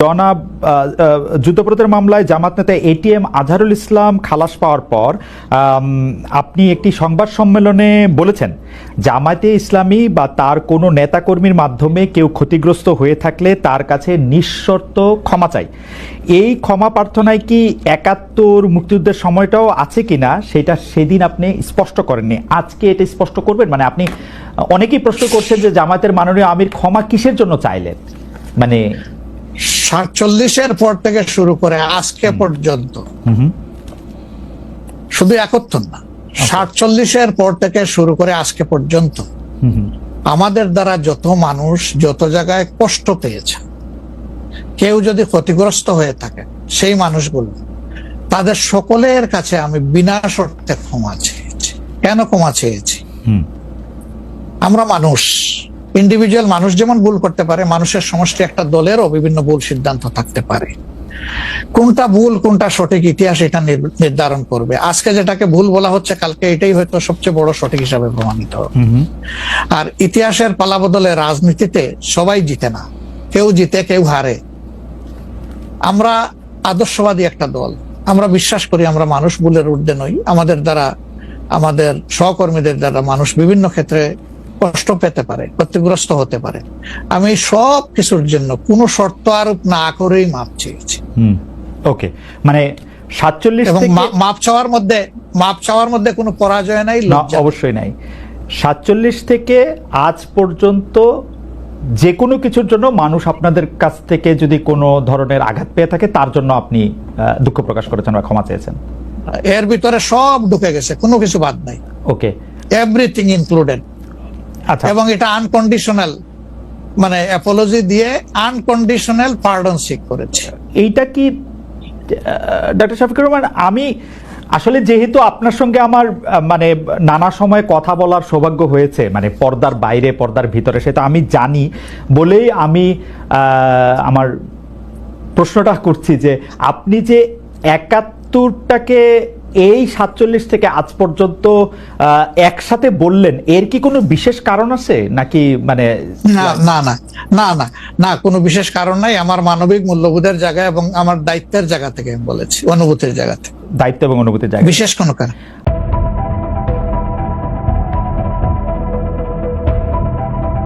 জনাব যুদ্ধাপরাধের মামলায় জামাত নেতা এটিএম আজহারুল ইসলাম খালাস পাওয়ার পর আপনি একটি সংবাদ সম্মেলনে বলেছেন, জামায়াতে ইসলামী বা তার কোনো নেতাকর্মীর মাধ্যমে কেউ ক্ষতিগ্রস্ত হয়ে থাকলে তার কাছে নিঃশর্ত ক্ষমা চাই। এই ক্ষমা প্রার্থনায় কি ৭১ মুক্তিযুদ্ধের সময়টাও আছে কিনা সেটা সেদিন আপনি স্পষ্ট করেননি, আজকে এটা স্পষ্ট করবেন? মানে আপনি অনেকেই প্রশ্ন করছেন যে জামায়াতের মাননীয় আমির ক্ষমা কিসের জন্য চাইলেন, মানে ৪৭-এর পর থেকে শুরু করে আজকে পর্যন্ত, শুধু ৭১ না, ৪৭-এর পর থেকে শুরু করে আজকে পর্যন্ত আমাদের দ্বারা যত মানুষ যত জায়গায় কষ্ট পেয়েছে, কেউ যদি ক্ষতিগ্রস্ত হয়ে থাকে, সেই মানুষগুলো তাদের সকলের কাছে আমি বিনা শর্তে ক্ষমা চেয়েছি। কেন ক্ষমা চেয়েছি? আমরা মানুষ, ইন্ডিভিজুয়াল মানুষ যেমন ভুল করতে পারে, মানুষের সমষ্টি একটা দলেরও বিভিন্ন ভুল সিদ্ধান্ত থাকতে পারে। কোনটা ভুল কোনটা সঠিক ইতিহাস এটা নির্ধারণ করবে। আজকে যেটাকে ভুল বলা হচ্ছে, কালকে এটাই হয়তো সবচেয়ে বড় সঠিক হিসাবে প্রমাণিত হবে। আর ইতিহাসের পালাবদলে রাজনীতিতে সবাই জিতে না, কেউ জিতে কেউ হারে। আমরা আদর্শবাদী একটা দল, আমরা বিশ্বাস করি আমরা মানুষ, ভুলের ঊর্ধ্বে নই। আমাদের দ্বারা, আমাদের সহকর্মীদের দ্বারা মানুষ বিভিন্ন ক্ষেত্রে কষ্ট পেতে পারে, ক্ষতিগ্রস্ত হতে পারে। আমি সব কিছুর জন্য কোনো শর্ত আরোপ না করেই মাপ চেয়েছি। ওকে, মানে ৪৭ এবং মাপ চাওয়ার মধ্যে কোনো পরাজয় নাই, অবশ্যই নাই। ৪৭ থেকে আজ পর্যন্ত যে কোনো কিছুর জন্য মানুষ আপনাদের কাছ থেকে যদি কোনো ধরনের আঘাত পেয়ে থাকে, তার জন্য আপনি দুঃখ প্রকাশ করেছেন বা ক্ষমা চেয়েছেন। এর ভিতরে সব ঢুকে গেছে, কোনো কিছু বাদ নাই। ওকে, এভরিথিং ইনক্লুডেড। আচ্ছা, এবং এটা আনকন্ডিশনাল, মানে অ্যাপোলজি দিয়ে আনকন্ডিশনাল পার্ডন সিক করেছে। এইটা কি ডক্টর শফিকুর রহমান, আমি আসলে যেহেতু আপনার সঙ্গে আমার মানে নানা সময় কথা বলার সৌভাগ্য হয়েছে, মানে পর্দার বাইরে পর্দার ভিতরে, সেটা আমি জানি বলেই আমি আমার প্রশ্নটা করছি যে আপনি যে ৭১টাকে এই ৪৭ থেকে আজ পর্যন্ত একসাথে বললেন, এর কি কোনো বিশেষ কারণ আছে নাকি? মানে না, কোনো বিশেষ কারণ নাই। আমার মানবিক মূল্যবোধের জায়গা এবং আমার দায়িত্বের জায়গা থেকে বলেছি, অনুভূতির জায়গা থেকে। দায়িত্ব এবং অনুভূতির জায়গা, বিশেষ কোনো কারণ।